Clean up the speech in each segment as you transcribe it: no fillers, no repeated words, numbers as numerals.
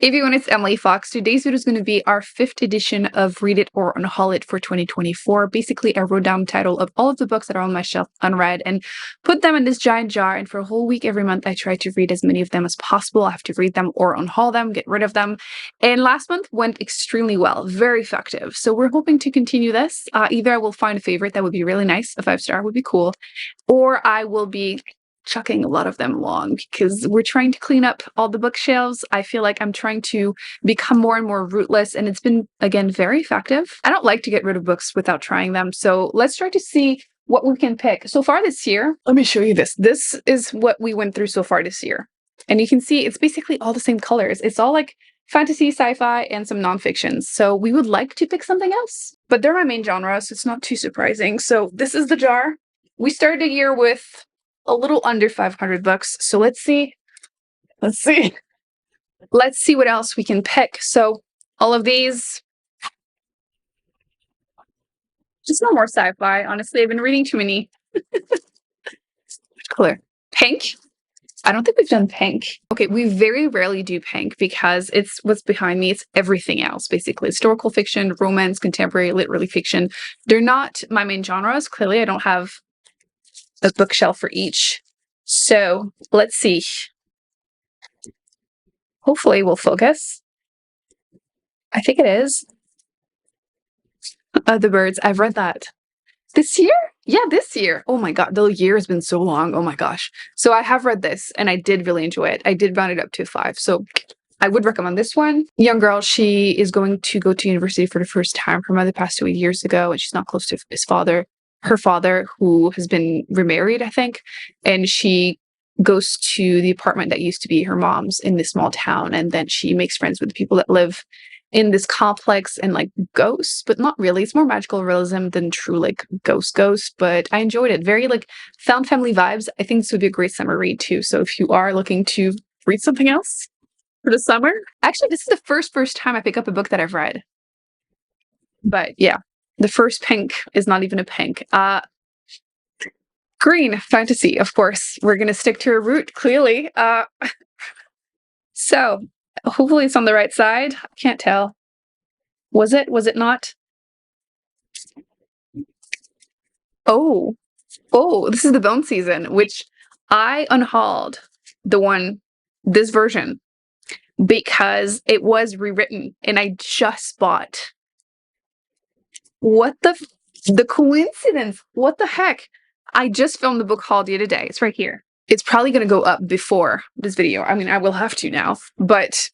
Hey everyone, it's Emily Fox. Today's video is going to be our 5th edition of Read It or Unhaul It for 2024. Basically, I wrote down the title of all of the books that are on my shelf unread and put them in this giant jar. And for a whole week every month, I try to read as many of them as possible. I have to read them or unhaul them, get rid of them. And last month went extremely well, very effective. So we're hoping to continue this. Either I will find a favorite that would be really nice, a 5-star would be cool, or I will be chucking a lot of them along because we're trying to clean up all the bookshelves. I feel like I'm trying to become more and more rootless, and it's been, again, very effective. I don't like to get rid of books without trying them, so let's try to see what we can pick. So far this year, let me show you this. This is what we went through so far this year. And you can see it's basically all the same colors. It's all like fantasy, sci-fi, and some nonfictions. So we would like to pick something else, but they're my main genre, so it's not too surprising. So this is the jar. We started the year with a little under 500 books. So let's see what else we can pick. So all of these, just no more sci-fi. Honestly, I've been reading too many. Color pink. I don't think we've done pink. Okay, we very rarely do pink because it's what's behind me. It's everything else, basically. Historical fiction, romance, contemporary, literary fiction. They're not my main genres. Clearly, I don't have a bookshelf for each. So let's see. Hopefully we'll focus. I think it is. The Birds. I've read that. This year? Yeah, this year. Oh my god, the year has been so long. Oh my gosh. So I have read this and I did really enjoy it. I did round it up to 5. So I would recommend this one. Young girl, she is going to go to university for the first time. Her mother passed away years ago and she's not close to her father, who has been remarried, I think, and she goes to the apartment that used to be her mom's in this small town, and then she makes friends with the people that live in this complex and like ghosts, but not really. It's more magical realism than true like ghost, but I enjoyed it. Very like found family vibes. I think this would be a great summer read too. So if you are looking to read something else for the summer, actually, this is the first time I pick up a book that I've read. But yeah. The first pink is not even a pink. Green, fantasy, of course. We're going to stick to a root, clearly. So, hopefully it's on the right side. I can't tell. Was it? Was it not? Oh, this is the Bone Season, which I unhauled this version, because it was rewritten, and I just bought. What the coincidence? What the heck? I just filmed the book haul the other day. It's right here. It's probably going to go up before this video. I mean, I will have to now, but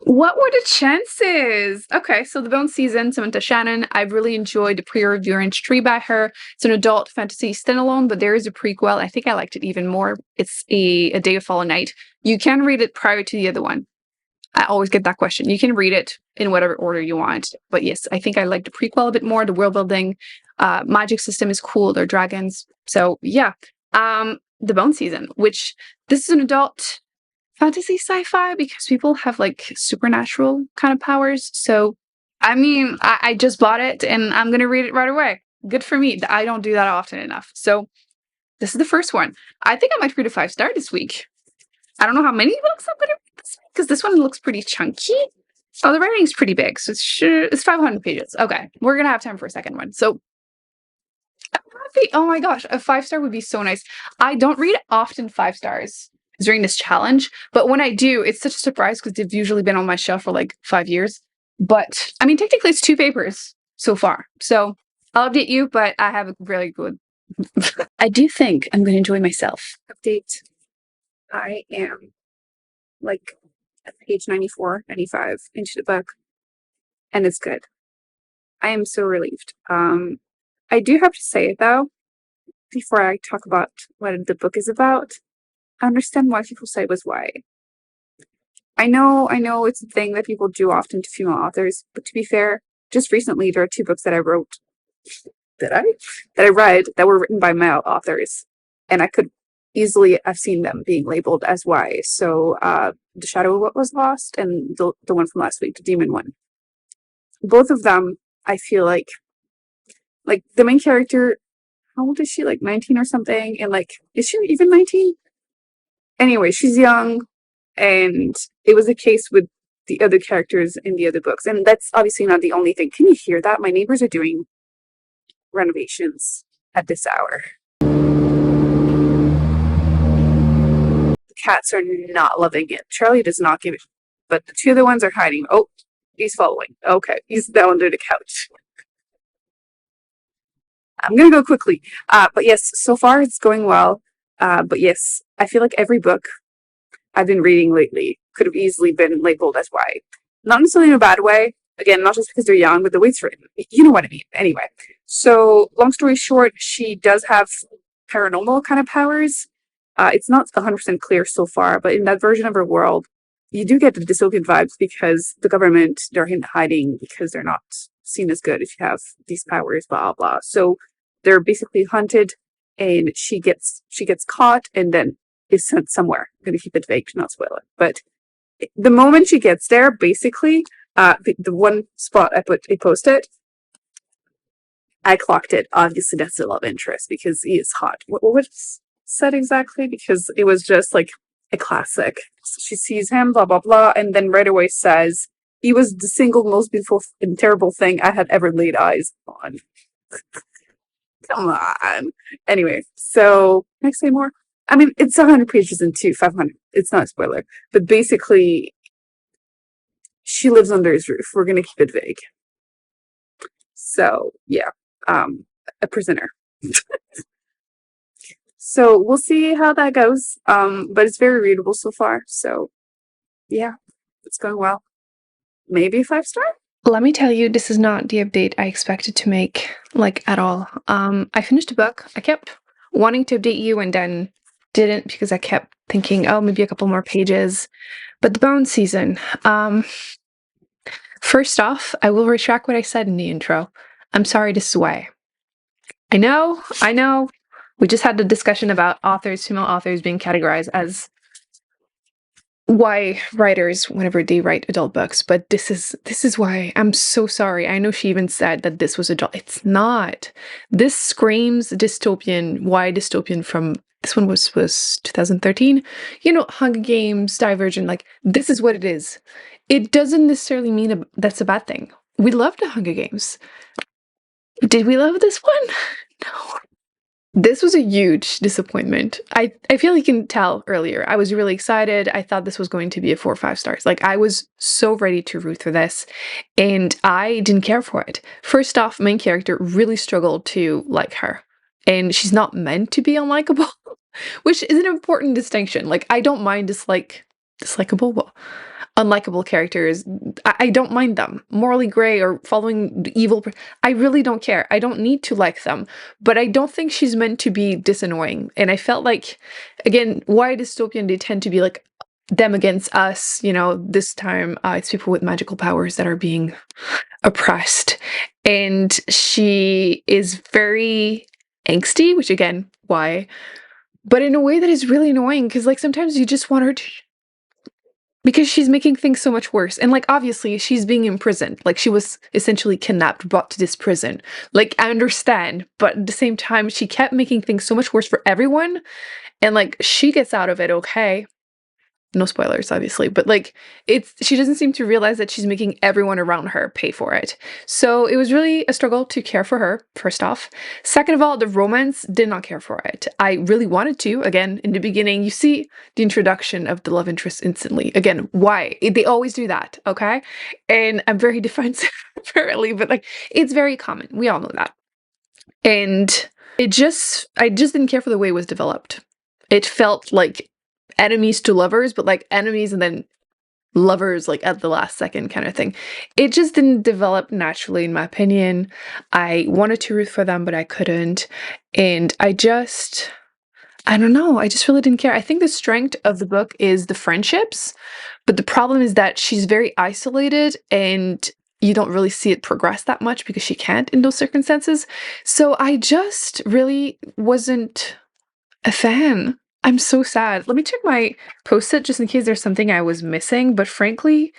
what were the chances? Okay, so The Bone Season, Samantha Shannon. I've really enjoyed the pre-review Orange Tree by her. It's an adult fantasy standalone, but there is a prequel. I think I liked it even more. It's A Day of Fallen Night. You can read it prior to the other one. I always get that question. You can read it in whatever order you want. But yes, I think I like the prequel a bit more. The world building, magic system is cool. They're dragons. So yeah. The Bone Season, which this is an adult fantasy sci-fi because people have like supernatural kind of powers. So I mean, I just bought it and I'm going to read it right away. Good for me. I don't do that often enough. So this is the first one. I think I might read a 5-star this week. I don't know how many books I'm going to read this week because this one looks pretty chunky. Oh, the writing's pretty big, so it's 500 pages. Okay, we're going to have time for a second one. So, oh my gosh, a 5-star would be so nice. I don't read often 5 stars during this challenge, but when I do, it's such a surprise because they've usually been on my shelf for like 5 years. But, I mean, technically it's 2 papers so far. So, I'll update you, but I have a really good... I do think I'm going to enjoy myself. Update. I am like at page 94, 95 into the book, and it's good. I am so relieved. I do have to say, though, before I talk about what the book is about, I understand why people say it was YA. I know it's a thing that people do often to female authors, but to be fair, just recently there are 2 books that I wrote, that I read, that were written by male authors, and I could easily have seen them being labeled as YA. So The Shadow of What Was Lost and the one from last week, the Demon one. Both of them, I feel like the main character, how old is she? Like 19 or something? And like, is she even 19? Anyway, she's young, and it was the case with the other characters in the other books. And that's obviously not the only thing. Can you hear that? My neighbors are doing renovations at this hour. The cats are not loving it. Charlie does not give it, but the two other ones are hiding. Oh, he's following. Okay, he's down under the couch. I'm gonna go quickly. But yes, so far it's going well. But yes, I feel like every book I've been reading lately could have easily been labeled as YA. Not necessarily in a bad way. Again, not just because they're young, but the way it's written. You know what I mean. Anyway, so long story short, she does have paranormal kind of powers. It's not 100% clear so far, but in that version of her world, you do get the dystopian vibes because the government, they're in hiding because they're not seen as good if you have these powers, blah, blah. So they're basically hunted and she gets caught and then is sent somewhere. I'm going to keep it vague to not spoil it. But the moment she gets there, basically, the one spot I posted, I clocked it. Obviously, that's the love interest because he is hot. What was said exactly? Because it was just like a classic. So she sees him, blah, blah, blah, and then right away says, he was the single most beautiful and terrible thing I had ever laid eyes on. Come on. Anyway, so can I say more? I mean, it's 100 pages into 500. It's not a spoiler. But basically, she lives under his roof. We're going to keep it vague. So, yeah, a prisoner. So we'll see how that goes. But it's very readable so far. So, yeah, it's going well. Maybe a 5-star? Let me tell you, this is not the update I expected to make, like, at all. I finished a book. I kept wanting to update you and then didn't because I kept thinking, oh, maybe a couple more pages. But the bone season. First off, I will retract what I said in the intro. I'm sorry to sway. I know. We just had the discussion about female authors being categorized as why writers whenever they write adult books, but this is why I'm so sorry. I know she even said that this was adult. It's not. This screams dystopian. Why dystopian? From this one was 2013. You know, Hunger Games, Divergent. Like, this is what it is. It doesn't necessarily mean that's a bad thing. We loved the Hunger Games. Did we love this one? No. This was a huge disappointment. I feel you can tell earlier. I was really excited. I thought this was going to be a 4 or 5 stars. Like, I was so ready to root for this, and I didn't care for it. First off, main character really struggled to like her, and she's not meant to be unlikable, which is an important distinction. Like, I don't mind dislikable. Well, unlikable characters. I don't mind them. Morally gray or following the evil. I really don't care. I don't need to like them. But I don't think she's meant to be disannoying. And I felt like, again, why dystopian? They tend to be like them against us. You know, this time it's people with magical powers that are being oppressed. And she is very angsty, which again, why? But in a way that is really annoying because, like, sometimes you just want her to. Because she's making things so much worse. And, like, obviously, she's being imprisoned. Like, she was essentially kidnapped, brought to this prison. Like, I understand. But at the same time, she kept making things so much worse for everyone. And, like, she gets out of it okay. No spoilers, obviously. But, like, she doesn't seem to realize that she's making everyone around her pay for it. So it was really a struggle to care for her, first off. Second of all, the romance, did not care for it. I really wanted to. Again, in the beginning, you see the introduction of the love interest instantly. Again, why? They always do that, okay? And I'm very defensive, apparently, but, like, it's very common. We all know that. And I just didn't care for the way it was developed. It felt like enemies to lovers, but like enemies and then lovers like at the last second kind of thing. It just didn't develop naturally, in my opinion. I wanted to root for them, but I couldn't. And I don't know. I just really didn't care. I think the strength of the book is the friendships, but the problem is that she's very isolated and you don't really see it progress that much because she can't in those circumstances. So I just really wasn't a fan. I'm so sad. Let me check my post-it just in case there's something I was missing, but frankly,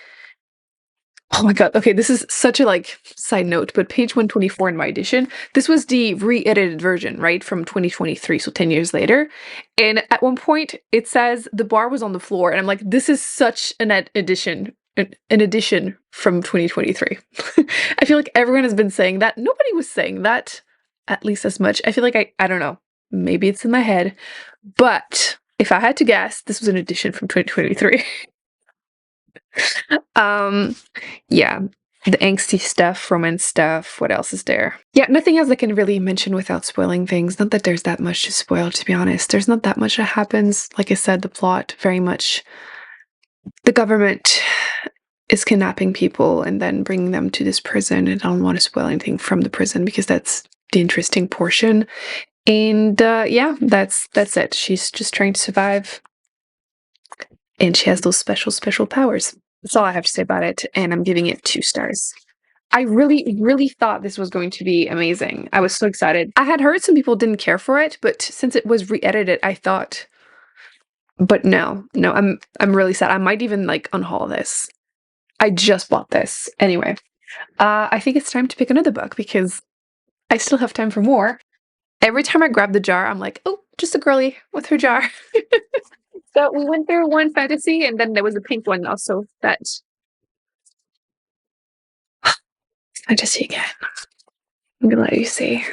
Oh my god. Okay, this is such a like side note, but page 124 in my edition, this was the re-edited version, right? From 2023, so 10 years later. And at one point it says the bar was on the floor, and I'm like, this is such an edition. An edition from 2023. I feel like everyone has been saying that. Nobody was saying that at least as much. I feel like I don't know. Maybe it's in my head. But if I had to guess, this was an edition from 2023. Um, yeah, the angsty stuff, romance stuff. What else is there? Yeah, nothing else I can really mention without spoiling things. Not that there's that much to spoil, to be honest. There's not that much that happens. Like I said, the plot very much the government is kidnapping people and then bringing them to this prison. And I don't want to spoil anything from the prison because that's the interesting portion. And yeah, that's it. She's just trying to survive, and she has those special powers. That's all I have to say about it, and I'm giving it 2 stars. I really, really thought this was going to be amazing. I was so excited. I had heard some people didn't care for it, but since it was re-edited, I thought, but no, I'm really sad. I might even like unhaul this. I just bought this. Anyway, I think it's time to pick another book because I still have time for more. Every time I grab the jar, I'm like, oh, just a girly with her jar. So we went through one fantasy, and then there was a pink one also that fantasy again. I'm gonna let you see.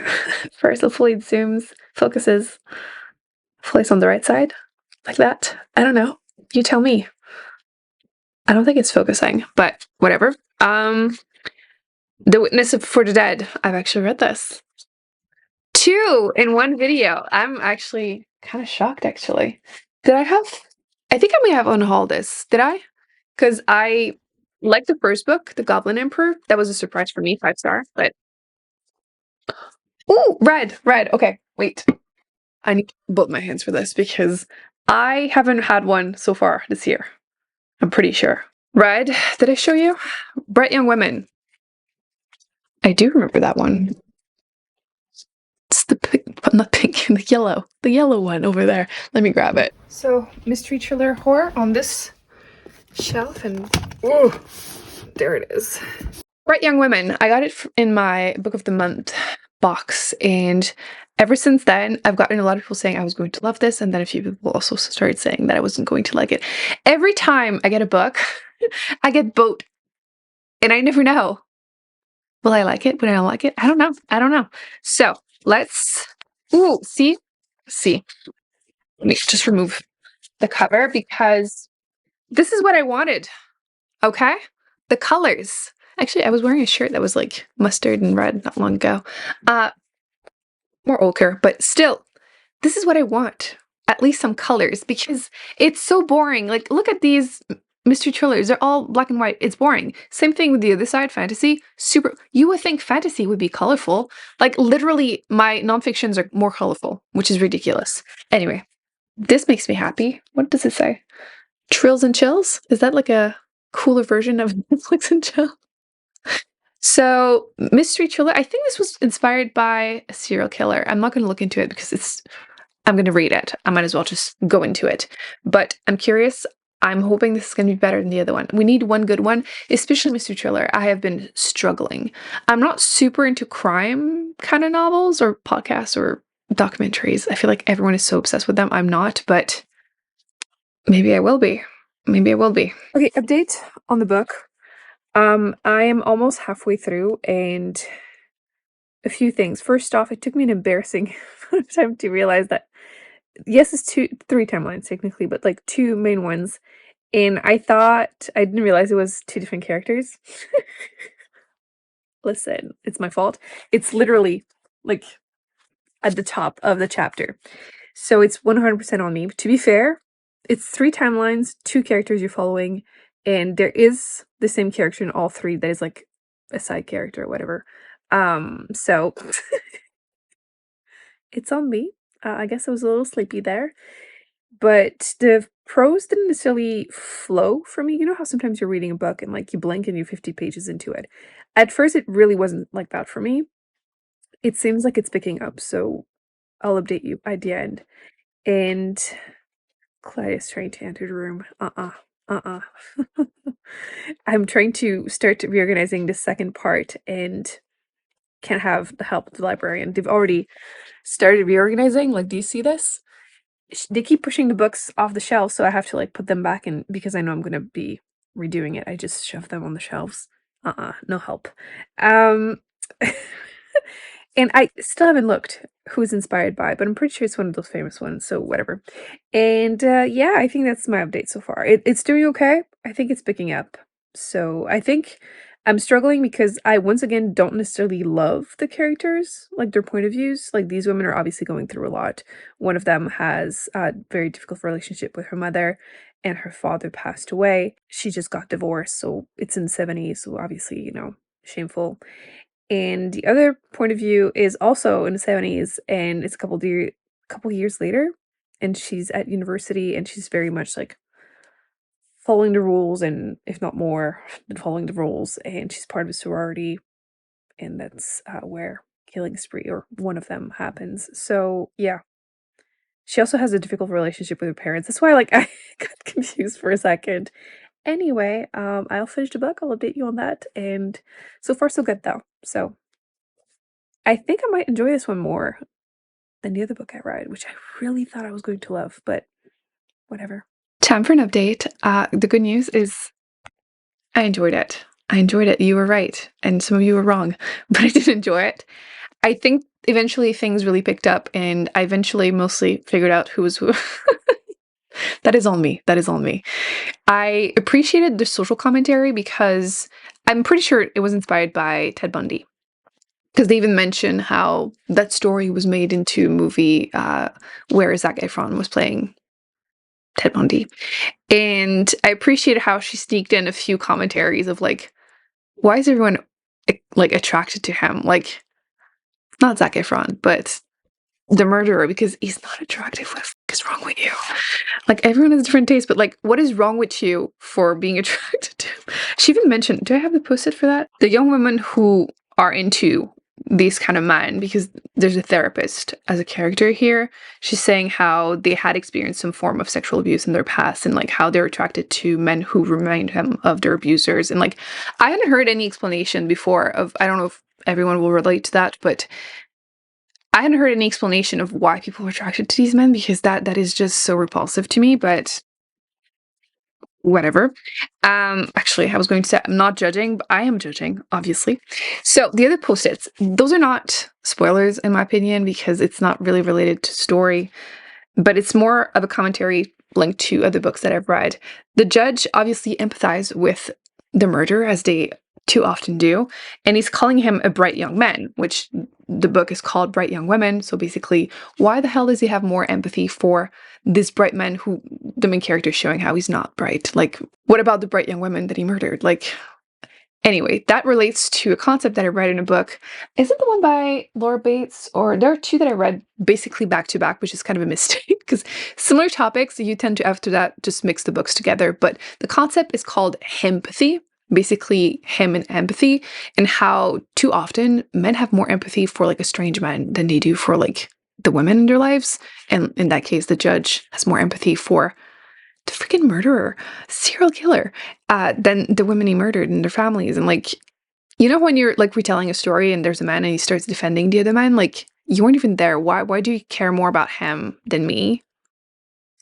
First, hopefully it zooms, focuses, place on the right side, like that. I don't know. You tell me. I don't think it's focusing, but whatever. The Witness for the Dead. I've actually read this. 2 in one video. I'm actually kind of shocked, actually. Did I have... I think I may have unhauled this. Did I? Because I like the first book, The Goblin Emperor. That was a surprise for me, 5-star, but... Ooh, red. Okay, wait. I need to both my hands for this because I haven't had one so far this year. I'm pretty sure. Red, did I show you? Bright Young Women. I do remember that one. It's the pink, not pink, the yellow one over there. Let me grab it. So, mystery thriller horror on this shelf, and ooh, there it is. Bright Young Women. I got it in my Book of the Month box, and ever since then, I've gotten a lot of people saying I was going to love this, and then a few people also started saying that I wasn't going to like it. Every time I get a book, I get both, and I never know. Will I like it? Will I not like it? I don't know. So let's, ooh, see. Let me just remove the cover because this is what I wanted. Okay? The colors. Actually, I was wearing a shirt that was like mustard and red not long ago. More ochre, but still, this is what I want. At least some colors, because it's so boring. Like, look at these mystery thrillers. They're all black and white. It's boring. Same thing with the other side, fantasy. Super. You would think fantasy would be colorful. Like, literally, my nonfictions are more colorful, which is ridiculous. Anyway, this makes me happy. What does it say? Trills and Chills? Is that like a cooler version of Netflix and Chill? So, mystery thriller. I think this was inspired by a serial killer. I'm not going to look into it because I'm going to read it. I might as well just go into it. But I'm curious. I'm hoping this is going to be better than the other one. We need one good one, especially mystery thriller. I have been struggling. I'm not super into crime kind of novels or podcasts or documentaries. I feel like everyone is so obsessed with them. I'm not, but maybe I will be. Okay, update on the book. I am almost halfway through, and a few things. First off, it took me an embarrassing time to realize that yes, it's 3 timelines technically, but like 2 main ones. And I didn't realize it was 2 different characters. Listen, it's my fault. It's literally like at the top of the chapter. So it's 100% on me. To be fair, it's 3 timelines, 2 characters you're following, and there is the same character in all 3 that is like a side character or whatever. So it's on me. I guess I was a little sleepy there. But the prose didn't necessarily flow for me. You know how sometimes you're reading a book and like you blink and you're 50 pages into it. At first, it really wasn't like that for me. It seems like it's picking up, so I'll update you at the end. And Claudia's trying to enter the room. I'm trying to start reorganizing the second part and can't have the help of the librarian. They've already started reorganizing. Like, do you see this? They keep pushing the books off the shelves, so I have to like put them back in because I know I'm gonna be redoing it. I just shove them on the shelves. No help. Um, and I still haven't looked who it's inspired by, but I'm pretty sure it's one of those famous ones, so whatever. And yeah, I think that's my update so far. It's doing okay. I think it's picking up. So I think I'm struggling because I once again don't necessarily love the characters, like their point of views. Like these women are obviously going through a lot. One of them has a very difficult relationship with her mother, and her father passed away. She just got divorced, so it's in the 70s, so obviously, shameful. And the other point of view is also in the 70s, and it's a couple years later, and she's at university, and she's very much like following the rules, and if not more than following the rules, and she's part of a sorority, and that's where killing spree or one of them happens. So yeah, she also has a difficult relationship with her parents. That's why like I got confused for a second. Anyway, I'll finish the book. I'll update you on that, and so far so good though. So I think I might enjoy this one more than the other book I read, which I really thought I was going to love, but whatever. Time for an update. The good news is I enjoyed it. I enjoyed it. You were right. And some of you were wrong, but I did enjoy it. I think eventually things really picked up, and I eventually mostly figured out who was who. That is on me. That is on me. I appreciated the social commentary because I'm pretty sure it was inspired by Ted Bundy. Because they even mention how that story was made into a movie where Zac Efron was playing Ted Bundy. And I appreciated how she sneaked in a few commentaries of like, why is everyone like attracted to him? Like, not Zac Efron, but the murderer, because he's not attractive. What the fuck is wrong with you? Like, everyone has different tastes, but like, what is wrong with you for being attracted to him? She even mentioned, do I have the post-it for that? The young women who are into these kind of men, because there's a therapist as a character here. She's saying how they had experienced some form of sexual abuse in their past, and like how they're attracted to men who remind them of their abusers. And like, I hadn't heard any explanation before of, I don't know if everyone will relate to that, but I hadn't heard any explanation of why people were attracted to these men, because that is just so repulsive to me, but whatever. Actually, I was going to say I'm not judging, but I am judging, obviously. So the other post-its, those are not spoilers in my opinion, because it's not really related to story, but it's more of a commentary linked to other books that I've read. The judge obviously empathized with the murderer, as they too often do, and he's calling him a bright young man, which the book is called Bright Young Women. So basically, why the hell does he have more empathy for this bright man who the main character is showing how he's not bright? Like, what about the bright young women that he murdered? Like, anyway, that relates to a concept that I read in a book. Is it the one by Laura Bates? Or there are two that I read basically back to back, which is kind of a mistake because similar topics, you tend to, after that, just mix the books together. But the concept is called empathy. Basically, him and empathy, and how too often men have more empathy for like a strange man than they do for like the women in their lives. And in that case, the judge has more empathy for the freaking murderer, serial killer, than the women he murdered and their families. And like, when you're like retelling a story and there's a man and he starts defending the other man, like you weren't even there. Why do you care more about him than me?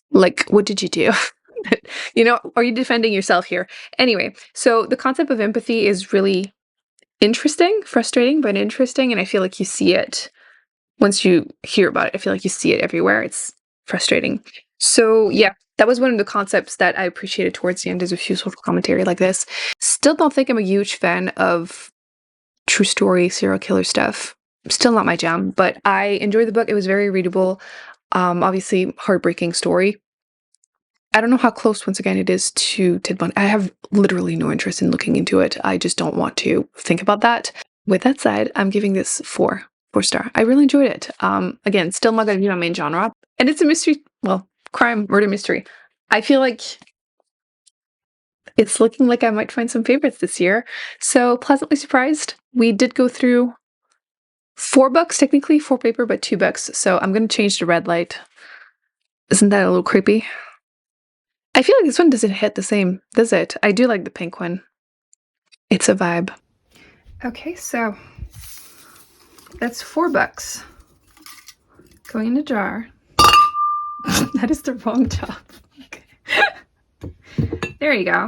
Like, what did you do? Are you defending yourself here? Anyway, so the concept of empathy is really interesting, frustrating, but interesting. And I feel like you see it once you hear about it. I feel like you see it everywhere. It's frustrating. So yeah, that was one of the concepts that I appreciated towards the end. There's a few social commentary like this. Still don't think I'm a huge fan of true story serial killer stuff. Still not my jam, but I enjoyed the book. It was very readable. Obviously heartbreaking story. I don't know how close, once again, it is to Ted Bundy. I have literally no interest in looking into it. I just don't want to think about that. With that said, I'm giving this 4 star. I really enjoyed it. Again, still not going to be my main genre. And it's a mystery, well, crime, murder mystery. I feel like it's looking like I might find some favorites this year. So pleasantly surprised. We did go through 4 books, technically 4 paper, but 2 books. So I'm going to change the red light. Isn't that a little creepy? I feel like this one doesn't hit the same, does it? I do like the pink one. It's a vibe. Okay, so that's $4 going in a jar. That is the wrong job. Okay. There you go.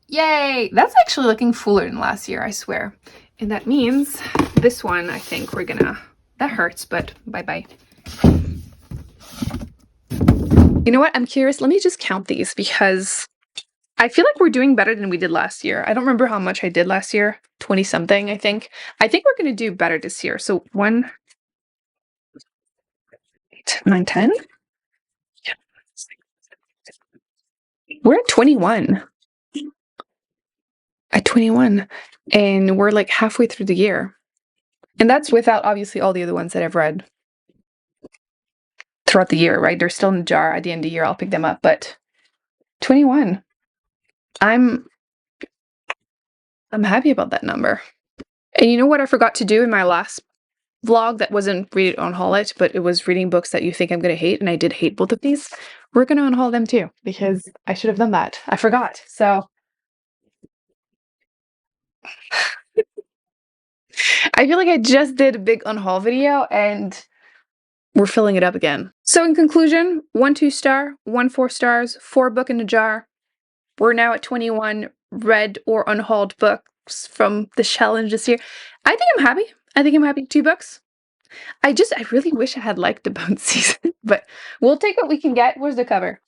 Yay! That's actually looking fuller than last year, I swear. And that means this one, I think we're gonna... That hurts, but bye-bye. You know what? I'm curious. Let me just count these because I feel like we're doing better than we did last year. I don't remember how much I did last year. 20-something, I think. I think we're going to do better this year. So 1, 8, 9, 10. We're at 21. At 21. And we're like halfway through the year. And that's without obviously all the other ones that I've read throughout the year, right? They're still in the jar. At the end of the year, I'll pick them up. But 21. I'm happy about that number. And you know what I forgot to do in my last vlog that wasn't read it, unhaul it, but it was reading books that you think I'm going to hate, and I did hate both of these. We're going to unhaul them too, because I should have done that. I forgot. So I feel like I just did a big unhaul video, and we're filling it up again. So in conclusion, 1 2-star, 1 4 stars, 4 book in a jar. We're now at 21 read or unhauled books from the challenge this year. I think I'm happy. I think I'm happy. 2 books. I really wish I had liked the boat season, but we'll take what we can get. Where's the cover?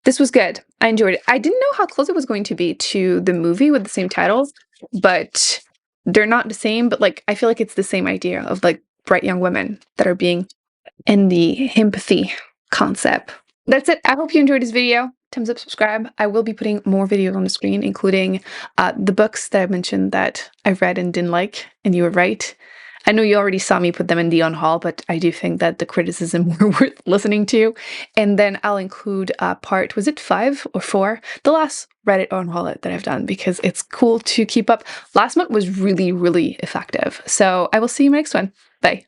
This was good. I enjoyed it. I didn't know how close it was going to be to the movie with the same titles, but they're not the same. But like, I feel like it's the same idea of like bright young women that are being in the empathy concept. That's it. I hope you enjoyed this video. Thumbs up, subscribe. I will be putting more videos on the screen, including the books that I mentioned that I read and didn't like, and you were right. I know you already saw me put them in the unhaul, but I do think that the criticism were worth listening to. And then I'll include part, was it 5 or 4? The last Reddit unhaul it that I've done, because it's cool to keep up. Last month was really, really effective. So I will see you in the next one. Bye.